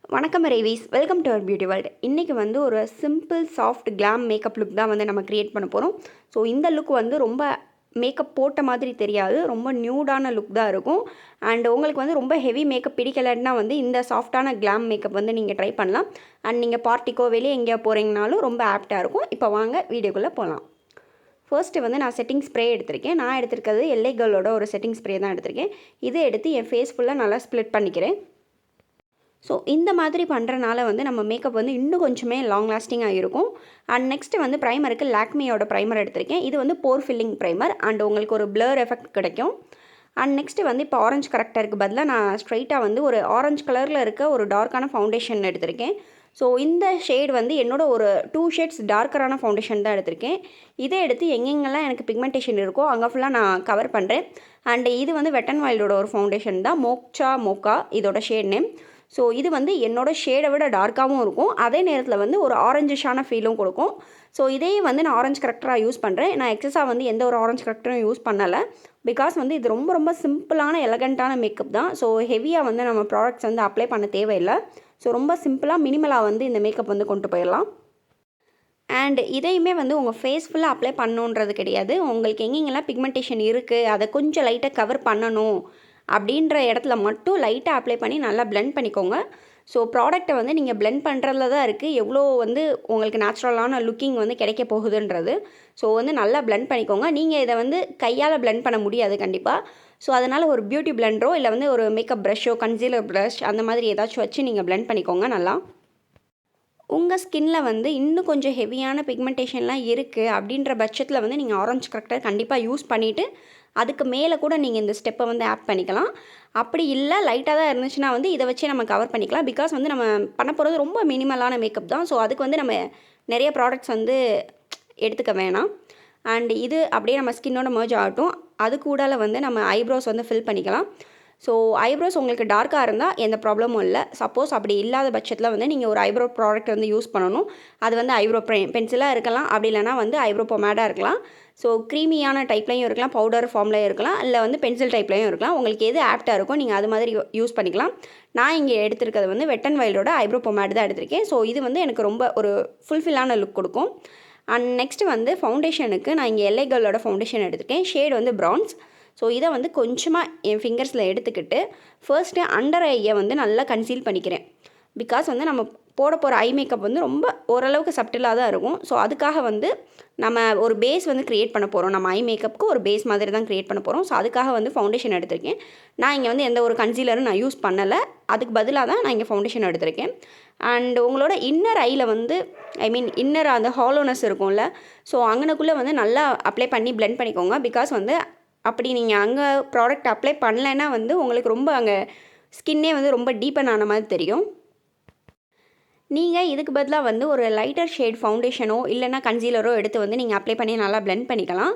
வணக்கம் ரேவிஸ், welcome to our beauty world. இன்றைக்கி வந்து ஒரு simple soft glam makeup look தான் வந்து நம்ம க்ரியேட் பண்ண போகிறோம். ஸோ இந்த லுக் வந்து ரொம்ப மேக்கப் போட்ட மாதிரி தெரியாது, ரொம்ப நியூடான லுக் தான் இருக்கும். அண்ட் உங்களுக்கு வந்து ரொம்ப ஹெவி மேக்கப் பிடிக்கலைன்னா வந்து இந்த சாஃப்டான கிளாம் மேக்கப் வந்து நீங்கள் ட்ரை பண்ணலாம். அண்ட் நீங்கள் பார்ட்டிக்கோ வெளியே எங்கேயா போகிறீங்கனாலும் ரொம்ப ஆப்டாக இருக்கும். இப்போ வாங்க வீடியோக்குள்ளே போகலாம். ஃபர்ஸ்ட்டு வந்து நான் செட்டிங் ஸ்ப்ரே எடுத்திருக்கேன். நான் எடுத்திருக்கிறது L.A Girlோட ஒரு செட்டிங் ஸ்ப்ரே தான் எடுத்திருக்கேன். இதை எடுத்து என் ஃபேஸ் ஃபுல்லாக நல்லா ஸ்ப்ளிட் பண்ணிக்கிறேன். ஸோ இந்த மாதிரி பண்ணுறனால வந்து நம்ம மேக்கப் வந்து இன்னும் கொஞ்சமே லாங் லாஸ்டிங்காக இருக்கும். அண்ட் நெக்ஸ்ட்டு வந்து ப்ரைமருக்கு லாக்மியோட ப்ரைமர் எடுத்திருக்கேன். இது வந்து போர் ஃபில்லிங் ப்ரைமர் அண்ட் உங்களுக்கு ஒரு பிளர் எஃபெக்ட் கிடைக்கும். அண்ட் நெக்ஸ்ட்டு வந்து இப்போ ஆரஞ்சு கரெக்டருக்கு பதிலாக நான் ஸ்ட்ரைட்டாக வந்து ஒரு ஆரஞ்சு கலரில் இருக்க ஒரு டார்க்கான ஃபவுண்டேஷன் எடுத்திருக்கேன். ஸோ இந்த ஷேட் வந்து என்னோட ஒரு 2 ஷேட்ஸ் டார்க்கரான ஃபவுண்டேஷன் தான் எடுத்திருக்கேன். இதை எடுத்து எங்கெங்கெல்லாம் எனக்கு பிக்மெண்டேஷன் இருக்கோ அங்கே ஃபுல்லாக நான் கவர் பண்ணுறேன். அண்டு இது வந்து வெட் அண்ட் வைல்டோட ஒரு ஃபவுண்டேஷன் தான், மோக்கா இதோட ஷேட் நேம். ஸோ இது வந்து என்னோடய ஷேடை விட டார்க்காகவும் இருக்கும், அதே நேரத்தில் வந்து ஒரு ஆரஞ்சிஷான ஃபீலும் கொடுக்கும். ஸோ இதே வந்து நான் ஆரஞ்சு கரெக்டராக யூஸ் பண்ணுறேன். நான் எக்ஸஸாக வந்து எந்த ஒரு ஆரஞ்சு கரெக்டரும் யூஸ் பண்ணலை. பிகாஸ் வந்து இது ரொம்ப ரொம்ப சிம்பிளான எலகண்ட்டான மேக்கப் தான். ஸோ ஹெவியாக வந்து நம்ம ப்ராடக்ட்ஸ் வந்து அப்ளை பண்ண தேவையில்லை. ஸோ ரொம்ப சிம்பிளாக மினிமலாக வந்து இந்த மேக்கப் வந்து கொண்டு போயிடலாம். அண்ட் இதையுமே வந்து உங்கள் ஃபேஸ் ஃபுல்லாக அப்ளை பண்ணணுன்றது கிடையாது. உங்களுக்கு எங்கெங்கெல்லாம் பிக்மெண்டேஷன் இருக்குது அதை கொஞ்சம் லைட்டாக கவர் பண்ணணும் அப்படின்ற இடத்துல மட்டும் லைட்டாக அப்ளை பண்ணி நல்லா பிளெண்ட் பண்ணிக்கோங்க. ஸோ ப்ராடக்ட்டை வந்து நீங்கள் பிளெண்ட் பண்ணுறதுல தான் இருக்குது எவ்வளோ வந்து உங்களுக்கு நேச்சுரலான லுக்கிங் வந்து கிடைக்க போகுதுன்றது. ஸோ வந்து நல்லா பிளெண்ட் பண்ணிக்கோங்க. நீங்கள் இதை வந்து கையால் பிளெண்ட் பண்ண முடியாது கண்டிப்பாக. ஸோ அதனால் ஒரு பியூட்டி பிளெண்டரோ இல்லை வந்து ஒரு மேக்கப் ப்ரஷ்ஷோ, கன்சீலர் ப்ரஷ் அந்த மாதிரி ஏதாச்சும் வச்சு நீங்கள் பிளெண்ட் பண்ணிக்கோங்க நல்லா. உங்கள் ஸ்கின்ல வந்து இன்னும் கொஞ்சம் ஹெவியான பிக்மெண்டேஷன்லாம் இருக்குது அப்படின்ற பட்சத்தில் வந்து நீங்கள் ஆரஞ்சு கரெக்டர் கண்டிப்பாக யூஸ் பண்ணிவிட்டு அதுக்கு மேலே கூட நீங்கள் இந்த ஸ்டெப்பை வந்து ஆட் பண்ணிக்கலாம். அப்படி இல்லை லைட்டாக தான் இருந்துச்சுன்னா வந்து இதை வச்சே நம்ம கவர் பண்ணிக்கலாம். பிகாஸ் வந்து நம்ம பண்ண போகிறது ரொம்ப மினிமலான மேக்கப் தான். ஸோ அதுக்கு வந்து நம்ம நிறைய ப்ராடக்ட்ஸ் வந்து எடுத்துக்க வேணாம். அண்ட் இது அப்படியே நம்ம ஸ்கின்னோட மர்ஜ் ஆகட்டும். அது கூடால வந்து நம்ம ஐப்ரோஸ் வந்து ஃபில் பண்ணிக்கலாம். ஸோ ஐப்ரோஸ் உங்களுக்கு டார்க்காக இருந்தால் எந்த ப்ராப்ளமும் இல்லை. சப்போஸ் அப்படி இல்லாத பட்சத்தில் வந்து நீங்கள் ஒரு ஐப்ரோ ப்ராடக்ட் வந்து யூஸ் பண்ணணும். அது வந்து ஐப்ரோ பென்சிலாக இருக்கலாம், அப்படி இல்லைனா வந்து ஐப்ரோ பொமேடாக இருக்கலாம். ஸோ க்ரீமியான டைப்லையும் இருக்கலாம், பவுடர் ஃபார்ம்லையும் இருக்கலாம், இல்லை வந்து பென்சில் டைப்லையும் இருக்கலாம். உங்களுக்கு எது ஆப்டாக இருக்கோ நீங்கள் அது மாதிரி யூஸ் பண்ணிக்கலாம். நான் இங்கே எடுத்திருக்கிறது வந்து வெட் அண்ட் வைல்டோட ஐப்ரோ பொமேட் தான் எடுத்திருக்கேன். ஸோ இது வந்து எனக்கு ரொம்ப ஒரு ஃபுல்ஃபில்லான லுக் கொடுக்கும். அண்ட் நெக்ஸ்ட்டு வந்து ஃபவுண்டேஷனுக்கு நான் இங்கே L.A Girlோட ஃபவுண்டேஷன் எடுத்திருக்கேன். ஷேட் வந்து ப்ரௌன்ஸ். ஸோ இதை வந்து கொஞ்சமாக என் ஃபிங்கர்ஸில் எடுத்துக்கிட்டு ஃபர்ஸ்ட்டு அண்டர் ஐயை வந்து நல்லா கன்சீல் பண்ணிக்கிறேன். பிகாஸ் வந்து நம்ம போட போகிற ஐ மேக்கப் வந்து ரொம்ப ஓரளவுக்கு சப்டிலாக தான் இருக்கும். ஸோ அதுக்காக வந்து நம்ம ஒரு பேஸ் வந்து க்ரியேட் பண்ண போகிறோம். நம்ம ஐ மேக்கப்புக்கு ஒரு பேஸ் மாதிரி தான் க்ரியேட் பண்ண போகிறோம். ஸோ அதுக்காக வந்து ஃபவுண்டேஷன் எடுத்திருக்கேன். நான் இங்கே வந்து எந்த ஒரு கன்சீலரும் நான் யூஸ் பண்ணலை. அதுக்கு பதிலாக தான் நான் இங்கே ஃபவுண்டேஷன் எடுத்திருக்கேன். அண்ட் உங்களோட இன்னர் ஐயில் வந்து இன்னர் அந்த ஹாலோனஸ் இருக்கும்ல, ஸோ அங்கனக்குள்ளே வந்து நல்லா அப்ளை பண்ணி பிளெண்ட் பண்ணிக்கோங்க. பிகாஸ் வந்து அப்படி நீங்கள் அங்கே ப்ராடக்ட் அப்ளை பண்ணலைன்னா வந்து உங்களுக்கு ரொம்ப அங்கே ஸ்கின்னே வந்து ரொம்ப டீப்பன் ஆன மாதிரி தெரியும். நீங்கள் இதுக்கு பதிலாக வந்து ஒரு லைட்டர் ஷேட் ஃபவுண்டேஷனோ இல்லைனா கன்சீலரோ எடுத்து வந்து நீங்கள் அப்ளை பண்ணி நல்லா பிளெண்ட் பண்ணிக்கலாம்.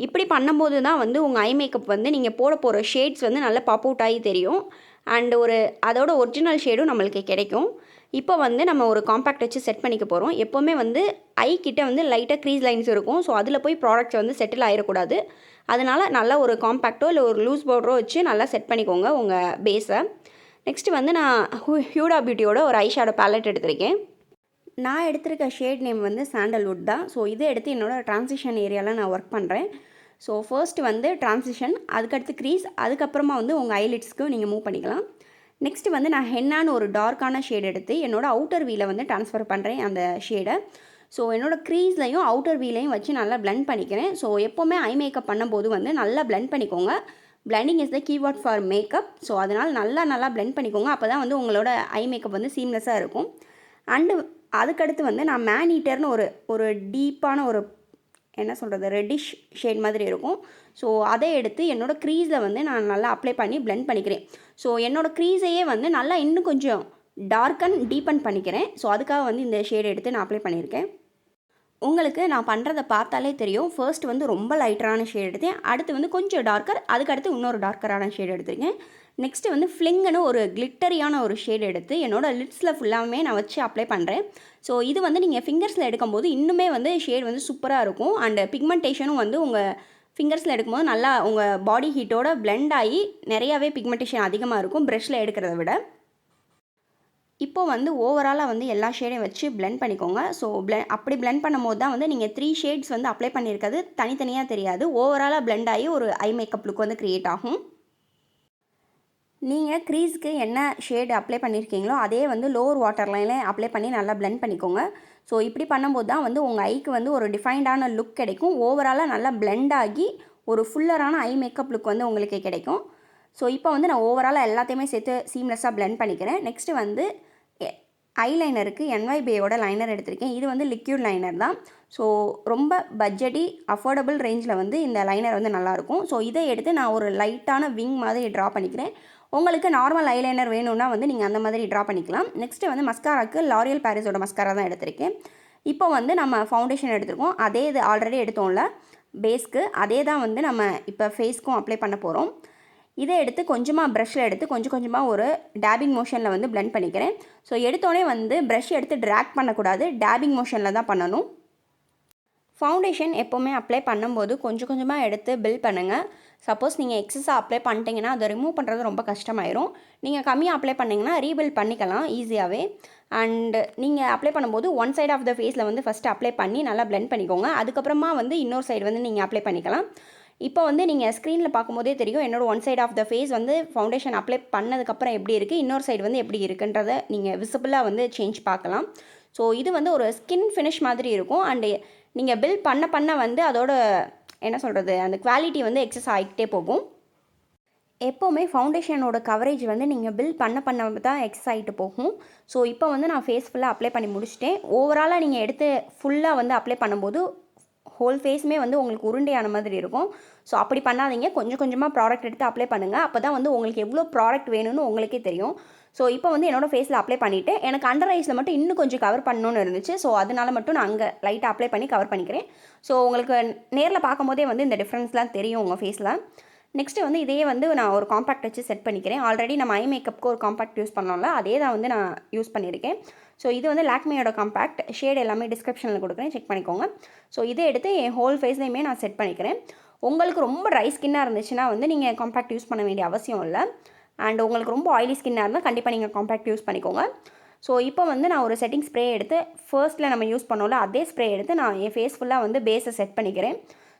இப்படி பண்ணும்போது தான் வந்து உங்கள் ஐ மேக்கப் வந்து நீங்கள் போட போகிற ஷேட்ஸ் வந்து நல்லா பாப் அவுட் ஆகி தெரியும். அண்ட் ஒரு அதோட ஒரிஜினல் ஷேடும் நம்மளுக்கு கிடைக்கும். இப்போ வந்து நம்ம ஒரு காம்பேக்ட் வச்சு செட் பண்ணிக்க போகிறோம். எப்போவுமே வந்து ஐ கிட்ட வந்து லைட்டாக க்ரீஸ் லைன்ஸ் இருக்கும். ஸோ அதில் போய் ப்ராடக்ட்ஸ் வந்து செட்டில் ஆகிடக்கூடாது. அதனால் நல்லா ஒரு காம்பேக்டோ இல்லை ஒரு லூஸ் பவுடரோ வச்சு நல்லா செட் பண்ணிக்கோங்க உங்கள் பேஸை. நெக்ஸ்ட்டு வந்து நான் ஹியூடா பியூட்டியோட ஒரு ஐஷேடோ பேலட் எடுத்திருக்கேன். நான் எடுத்திருக்க ஷேட் நேம் வந்து சாண்டல்வுட் தான். ஸோ இதை எடுத்து என்னோடய ட்ரான்சிஷன் ஏரியாவில் நான் ஒர்க் பண்ணுறேன். ஸோ ஃபர்ஸ்ட்டு வந்து ட்ரான்சிஷன், அதுக்கடுத்து க்ரீஸ், அதுக்கப்புறமா வந்து உங்கள் ஐலிட்ஸ்க்கு நீங்கள் மூவ் பண்ணிக்கலாம். நெக்ஸ்ட்டு வந்து நான் ஹென்னான்னு ஒரு டார்க்கான ஷேட் எடுத்து என்னோடய அவுட்டர் வீலை வந்து ட்ரான்ஸ்ஃபர் பண்ணுறேன் அந்த ஷேடை. ஸோ என்னோடய க்ரீஸ்லையும் அவுட்டர் வீலையும் வச்சு நல்லா பிளெண்ட் பண்ணிக்கிறேன். ஸோ எப்போவுமே ஐ மேக்கப் பண்ணும்போது வந்து நல்லா பிளெண்ட் பண்ணிக்கோங்க. Blending is the keyword for makeup. So அதனால் நல்லா பிளெண்ட் பண்ணிக்கோங்க. அப்போ தான் வந்து உங்களோட ஐ மேக்கப் வந்து சீம்லெஸ்ஸாக இருக்கும். அண்டு அதுக்கடுத்து வந்து நான் மேன் ஈட்டர்னு ஒரு டீப்பான ஒரு என்ன சொல்கிறது ரெட்டிஷ் ஷேட் மாதிரி இருக்கும். ஸோ அதை எடுத்து என்னோடய க்ரீஸில் வந்து நான் நல்லா அப்ளை பண்ணி பிளெண்ட் பண்ணிக்கிறேன். ஸோ என்னோடய க்ரீஸையே வந்து நல்லா இன்னும் கொஞ்சம் டார்க்கன் டீப்பன் பண்ணிக்கிறேன். ஸோ அதுக்காக வந்து இந்த ஷேட் எடுத்து நான் அப்ளை பண்ணியிருக்கேன். உங்களுக்கு நான் பண்ணுறதை பார்த்தாலே தெரியும். ஃபர்ஸ்ட் வந்து ரொம்ப லைட்டரான ஷேட் எடுத்தேன், அடுத்து வந்து கொஞ்சம் டார்க்கர், அதுக்கடுத்து இன்னொரு டார்க்கரான ஷேட் எடுத்திருக்கேன். நெக்ஸ்ட்டு வந்து ஃப்ளிங்குன்னு ஒரு கிளிட்டரியான ஒரு ஷேட் எடுத்து என்னோடய லிட்ஸில் ஃபுல்லாமே நான் வச்சு அப்ளை பண்ணுறேன். ஸோ இது வந்து நீங்கள் ஃபிங்கர்ஸில் எடுக்கும்போது இன்னுமே வந்து ஷேட் வந்து சூப்பராக இருக்கும். அண்ட் பிக்மெண்டேஷனும் வந்து உங்கள் ஃபிங்கர்ஸில் எடுக்கும்போது நல்லா உங்கள் பாடி ஹீட்டோட பிளெண்ட் ஆகி நிறையாவே பிக்மெண்டேஷன் அதிகமாக இருக்கும் ப்ரஷ்ஷில் எடுக்கிறத விட. இப்போ வந்து ஓவராலாக வந்து எல்லா ஷேடையும் வச்சு பிளெண்ட் பண்ணிக்கோங்க. ஸோ அப்படி பிளெண்ட் பண்ணும்போது தான் வந்து நீங்கள் 3 ஷேட்ஸ் வந்து அப்ளை பண்ணியிருக்கிறது தனித்தனியாக தெரியாது. ஓவராலாக பிளெண்ட் ஆகி ஒரு ஐ மேக்கப் லுக் வந்து க்ரியேட் ஆகும். நீங்கள் க்ரீஸ்க்கு என்ன ஷேடு அப்ளை பண்ணியிருக்கீங்களோ அதே வந்து லோவர் வாட்டர் லைனில் அப்ளை பண்ணி நல்லா பிளெண்ட் பண்ணிக்கோங்க. ஸோ இப்படி பண்ணும்போது தான் வந்து உங்கள் ஐக்கு வந்து ஒரு டிஃபைன்டான லுக் கிடைக்கும். ஓவராலாக நல்லா பிளெண்ட் ஆகி ஒரு ஃபுல்லரான ஐ மேக்கப் லுக் வந்து உங்களுக்கு கிடைக்கும். ஸோ இப்போ வந்து நான் ஓவராலாக எல்லாத்தையுமே சேர்த்து சீம்லெஸ்ஸாக பிளெண்ட் பண்ணிக்கிறேன். நெக்ஸ்ட்டு வந்து ஐலைனருக்கு NYBயோட லைனர் எடுத்திருக்கேன். இது வந்து லிக்யூட் லைனர் தான். ஸோ ரொம்ப பட்ஜெட்டி அஃபோர்டபுள் ரேஞ்சில் வந்து இந்த லைனர் வந்து நல்லாயிருக்கும். ஸோ இதை எடுத்து நான் ஒரு லைட்டான விங் மாதிரி ட்ரா பண்ணிக்கிறேன். உங்களுக்கு நார்மல் ஐலைனர் வேணும்னா வந்து நீங்கள் அந்த மாதிரி ட்ரா பண்ணிக்கலாம். நெக்ஸ்ட்டு வந்து மஸ்காராக்கு L'Oreal Parisோட மஸ்காரா தான் எடுத்திருக்கேன். இப்போ வந்து நம்ம ஃபவுண்டேஷன் எடுத்திருக்கோம். அதே இது ஆல்ரெடி எடுத்தோம்ல பேஸ்க்கு, அதே தான் வந்து நம்ம இப்போ ஃபேஸ்க்கும் அப்ளை பண்ண போகிறோம். இதை எடுத்து கொஞ்சமாக ப்ரஷ்ஷில் எடுத்து கொஞ்சமாக ஒரு டேபிங் மோஷனில் வந்து பிளெண்ட் பண்ணிக்கிறேன். ஸோ எடுத்தோடனே வந்து ப்ரஷ் எடுத்து ட்ராக் பண்ணக்கூடாது, டேபிங் மோஷனில் தான் பண்ணணும். ஃபவுண்டேஷன் எப்போவுமே அப்ளை பண்ணும்போது கொஞ்சமாக எடுத்து பில்ட் பண்ணுங்கள். சப்போஸ் நீங்கள் எக்ஸஸாக அப்ளை பண்ணிட்டீங்கன்னா அதை ரிமூவ் பண்ணுறது ரொம்ப கஷ்டமாயிரும். நீங்கள் கம்மியாக அப்ளை பண்ணிங்கன்னா ரீபில்ட் பண்ணிக்கலாம் ஈஸியாகவே. அண்டு நீங்கள் அப்ளை பண்ணும்போது ஒன் சைட் ஆஃப் த ஃபேஸில் வந்து ஃபஸ்ட்டு அப்ளை பண்ணி நல்லா பிளெண்ட் பண்ணிக்கோங்க. அதுக்கப்புறமா வந்து இன்னொரு சைடு வந்து நீங்கள் அப்ளை பண்ணிக்கலாம். இப்போ வந்து நீங்கள் ஸ்க்ரீனில் பார்க்கும்போதே தெரியும் என்னோடய one side of the face வந்து ஃபவுண்டேஷன் அப்ளை பண்ணதுக்கப்புறம் எப்படி இருக்குது, இன்னொரு சைடு வந்து எப்படி இருக்குன்றதை நீங்கள் விசிபிளாக வந்து சேஞ்ச் பார்க்கலாம். ஸோ இது வந்து ஒரு ஸ்கின் ஃபினிஷ் மாதிரி இருக்கும். அண்டு நீங்கள் பில்ட் பண்ண வந்து அதோட என்ன சொல்கிறது, அந்த குவாலிட்டி வந்து எக்ஸஸ் ஆகிக்கிட்டே போகும். எப்போவுமே ஃபவுண்டேஷனோட கவரேஜ் வந்து நீங்கள் பில்ட் பண்ண தான் எக்ஸஸ் ஆகிட்டு போகும். ஸோ இப்போ வந்து நான் ஃபேஸ் ஃபுல்லாக அப்ளை பண்ணி முடிச்சிட்டேன். ஓவராலாக நீங்கள் எடுத்து ஃபுல்லாக வந்து அப்ளை பண்ணும்போது ஹோல் ஃபேஸுமே வந்து உங்களுக்கு உருண்டையான மாதிரி இருக்கும். ஸோ அப்படி பண்ணாதீங்க, கொஞ்சமாக ப்ராடக்ட் எடுத்து அப்ளை பண்ணுங்கள். அப்போ தான் வந்து உங்களுக்கு எவ்வளோ ப்ராடக்ட் வேணும்னு உங்களுக்கே தெரியும். ஸோ இப்போ வந்து என்னோடய ஃபேஸில் அப்ளை பண்ணிவிட்டு எனக்கு அண்டர் ஐஸில் மட்டும் இன்னும் கொஞ்சம் கவர் பண்ணணும்னு இருந்துச்சு. ஸோ அதனால மட்டும் நான் அங்கே லைட்டாக அப்ளை பண்ணி கவர் பண்ணிக்கிறேன். ஸோ உங்களுக்கு நேரில் பார்க்கும்போதே வந்து இந்த டிஃப்ரென்ஸ்லாம் தெரியும் உங்கள் ஃபேஸில். நெக்ஸ்ட்டு வந்து இதையே வந்து நான் ஒரு காம்பேக்ட் வச்சு செட் பண்ணிக்கிறேன். ஆல்ரெடி நம்ம ஐ மேக்கப்புக்கு ஒரு காம்பேக்ட் யூஸ் பண்ணோம்ல, அதே தான் வந்து நான் யூஸ் பண்ணியிருக்கேன். ஸோ இது வந்து லாக்மேயோட காம்பேக்ட், ஷேட் எல்லாமே டிஸ்கிரிப்ஷனில் கொடுக்குறேன், செக் பண்ணிக்கோங்க. ஸோ இதை எடுத்து என் ஹோல் ஃபேஸ்லையுமே நான் செட் பண்ணிக்கிறேன். உங்களுக்கு ரொம்ப ட்ரை ஸ்கின்னாக இருந்துச்சுன்னா வந்து நீங்கள் காம்பேக்ட் யூஸ் பண்ண வேண்டிய அவசியம் இல்லை. அண்ட் உங்களுக்கு ரொம்ப ஆயிலி ஸ்கின்னாக இருந்தால் கண்டிப்பாக நீங்கள் காம்பேக்ட் யூஸ் பண்ணிக்கோங்க. ஸோ இப்போ வந்து நான் ஒரு செட்டிங் ஸ்ப்ரே எடுத்து ஃபர்ஸ்ட்டில் நம்ம யூஸ் பண்ணோம்ல அதே ஸ்ப்ரே எடுத்து நான் என் ஃபேஸ் ஃபுல்லாக வந்து பேஸை செட் பண்ணிக்கிறேன்.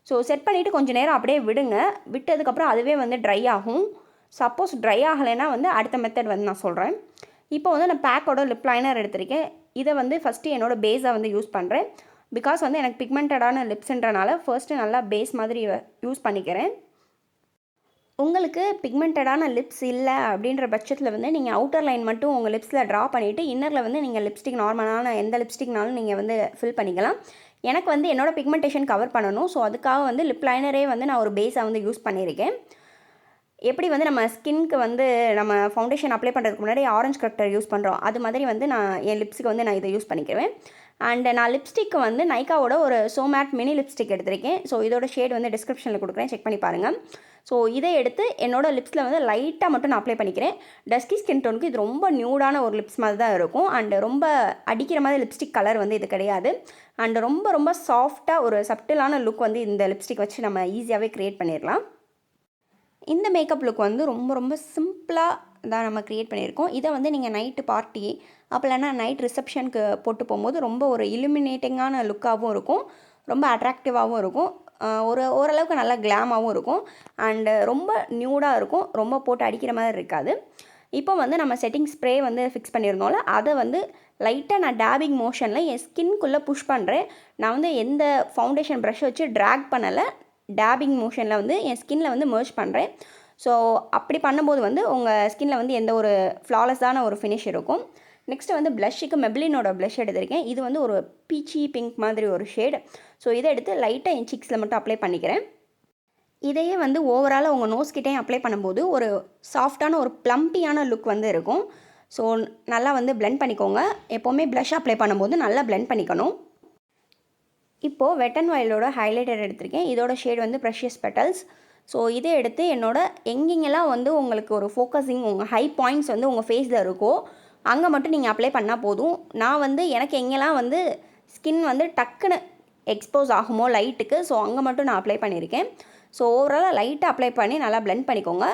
ஸோ செட் பண்ணிவிட்டு கொஞ்சம் நேரம் அப்படியே விடுங்க. விட்டதுக்கப்புறம் அதுவே வந்து ட்ரை ஆகும். சப்போஸ் ட்ரை ஆகலைன்னா வந்து அடுத்த மெத்தட் வந்து நான் சொல்கிறேன். இப்போ வந்து நான் PACோட லிப்லைனர் எடுத்திருக்கேன். இதை வந்து ஃபஸ்ட்டு என்னோடய பேஸை வந்து யூஸ் பண்ணுறேன். பிகாஸ் வந்து எனக்கு பிக்மெண்டடான லிப்ஸ்ன்றனால ஃபர்ஸ்ட்டு நல்லா பேஸ் மாதிரி யூஸ் பண்ணிக்கிறேன். உங்களுக்கு பிக்மெண்டடான லிப்ஸ் இல்லை அப்படின்ற பட்சத்தில் வந்து நீங்கள் அவுட்டர் லைன் மட்டும் உங்கள் லிப்ஸில் ட்ரா பண்ணிவிட்டு இன்னரில் வந்து நீங்கள் லிப்ஸ்டிக் நார்மலான எந்த லிப்ஸ்டிக்னாலும் நீங்கள் வந்து ஃபில் பண்ணிக்கலாம். எனக்கு வந்து என்னோடய பிக்மெண்டேஷன் கவர் பண்ணணும். ஸோ அதுக்காக வந்து லிப் லைனரே வந்து நான் ஒரு பேஸாக வந்து யூஸ் பண்ணியிருக்கேன். எப்படி வந்து நம்ம ஸ்கின்க்கு வந்து நம்ம ஃபவுண்டேஷன் அப்ளை பண்ணுறதுக்கு முன்னாடி ஆரஞ்சு கரெக்டர் யூஸ் பண்ணுறோம், அது மாதிரி வந்து நான் என் லிப்ஸுக்கு வந்து நான் இதை யூஸ் பண்ணிக்கிறேன். அண்ட் நான் லிப்ஸ்டிக் வந்து நைக்காவோட ஒரு சோமேட் மினி லிப்ஸ்டிக் எடுத்திருக்கேன். ஸோ இதோட ஷேட் வந்து டிஸ்கிரிப்ஷனில் கொடுக்குறேன், செக் பண்ணி பாருங்கள். ஸோ இதை எடுத்து என்னோடய லிப்ஸில் வந்து லைட்டாக மட்டும் நான் அப்ளை பண்ணிக்கிறேன். டஸ்கி ஸ்கின் டோனுக்கு இது ரொம்ப நியூடான ஒரு லிப்ஸ் மாதிரி தான் இருக்கும். அண்ட் ரொம்ப அடிக்கிற மாதிரி லிப்ஸ்டிக் கலர் வந்து இது கிடையாது. அண்ட் ரொம்ப சாஃப்டாக ஒரு சப்டிலான லுக் வந்து இந்த லிப்ஸ்டிக் வச்சு நம்ம ஈஸியாகவே க்ரியேட் பண்ணிடலாம். இந்த மேக்கப் லுக் வந்து ரொம்ப சிம்பிளாக தான் நம்ம க்ரியேட் பண்ணியிருக்கோம். இதை வந்து நீங்கள் நைட்டு பார்ட்டி அப்போ இல்லைனா நைட் ரிசப்ஷனுக்கு போட்டு போகும்போது ரொம்ப ஒரு இலுமினேட்டிங்கான லுக்காகவும் இருக்கும், ரொம்ப அட்ராக்டிவாகவும் இருக்கும், ஓரளவுக்கு நல்லா கிளாமாகவும் இருக்கும். அண்டு ரொம்ப நியூடாக இருக்கும், ரொம்ப போட்டு அடிக்கிற மாதிரி இருக்காது. இப்போ வந்து நம்ம செட்டிங் ஸ்ப்ரே வந்து ஃபிக்ஸ் பண்ணியிருந்தோம்ல, அதை வந்து லைட்டாக நான் டேபிங் மோஷனில் என் ஸ்கின்குள்ளே புஷ் பண்ணுறேன். நான் வந்து எந்த ஃபவுண்டேஷன் ப்ரஷ் வச்சு ட்ராக் பண்ணலை, டேபிங் மோஷனில் வந்து என் ஸ்கின்னில் வந்து மர்ஜ் பண்ணுறேன். ஸோ அப்படி பண்ணும்போது வந்து உங்கள் ஸ்கின்னில் வந்து எந்த ஒரு ஃப்ளாலெஸ்ஸான ஒரு ஃபினிஷ் இருக்கும். நெக்ஸ்ட்டு வந்து ப்ளஷ்ஷுக்கு மெப்ளினோட ப்ளஷ் எடுத்திருக்கேன். இது வந்து ஒரு பீச்சி பிங்க் மாதிரி ஒரு ஷேட். ஸோ இதை எடுத்து லைட்டாக என் சிக்ஸில் மட்டும் அப்ளை பண்ணிக்கிறேன். இதையே வந்து ஓவராலாக உங்கள் நோஸ்கிட்டையும் அப்ளை பண்ணும்போது ஒரு சாஃப்டான ஒரு ப்ளம்பியான லுக் வந்து இருக்கும். ஸோ நல்லா வந்து பிளெண்ட் பண்ணிக்கோங்க. எப்போவுமே ப்ளஷ் அப்ளை பண்ணும்போது நல்லா பிளெண்ட் பண்ணிக்கணும். இப்போது வெட் அண்ட் வைல்டோட ஹைலைட்டர் எடுத்திருக்கேன். இதோட ஷேட் வந்து ப்ரெஷியஸ் பெட்டல்ஸ். ஸோ இதை எடுத்து எங்கெங்கெல்லாம் வந்து உங்களுக்கு ஒரு ஃபோக்கஸிங் உங்கள் ஹை பாயிண்ட்ஸ் வந்து உங்கள் ஃபேஸில் இருக்கோ அங்கே மட்டும் நீங்கள் அப்ளை பண்ணால் போதும். நான் வந்து எனக்கு எங்கெல்லாம் வந்து ஸ்கின் வந்து டக்குன்னு எக்ஸ்போஸ் ஆகுமோ லைட்டுக்கு, ஸோ அங்கே மட்டும் நான் அப்ளை பண்ணியிருக்கேன். ஸோ ஓவராலாக லைட்டாக அப்ளை பண்ணி நல்லா பிளெண்ட் பண்ணிக்கோங்க.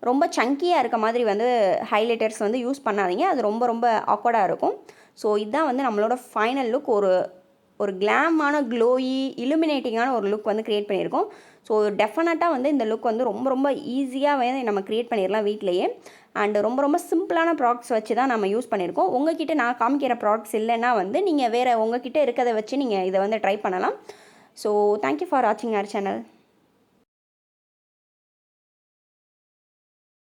ரொம்ப சங்கியாக இருக்க மாதிரி வந்து ஹைலைட்டர்ஸ் வந்து யூஸ் பண்ணாதீங்க, அது ரொம்ப ரொம்ப ஆக்வர்டாக இருக்கும். ஸோ இதுதான் வந்து நம்மளோட ஃபைனல் லுக். ஒரு கிளாமான க்ளோயி இலுமினேட்டிங்கான ஒரு லுக் வந்து க்ரியேட் பண்ணியிருக்கோம். ஸோ டெஃபினட்டாக வந்து இந்த லுக் வந்து ரொம்ப ரொம்ப ஈஸியாக வந்து நம்ம க்ரியேட் பண்ணிடலாம் வீட்டிலையே. அண்டு ரொம்ப ரொம்ப சிம்பிளான ப்ராடக்ட்ஸ் வச்சு தான் நம்ம யூஸ் பண்ணியிருக்கோம். உங்ககிட்ட நான் காமிக்கிற ப்ராடக்ட்ஸ் இல்லைன்னா வந்து நீங்கள் வேறு உங்ககிட்ட இருக்கிறத வச்சு நீங்கள் இதை வந்து ட்ரை பண்ணலாம். ஸோ தேங்க்யூ ஃபார் வாட்சிங் அவர் சேனல்.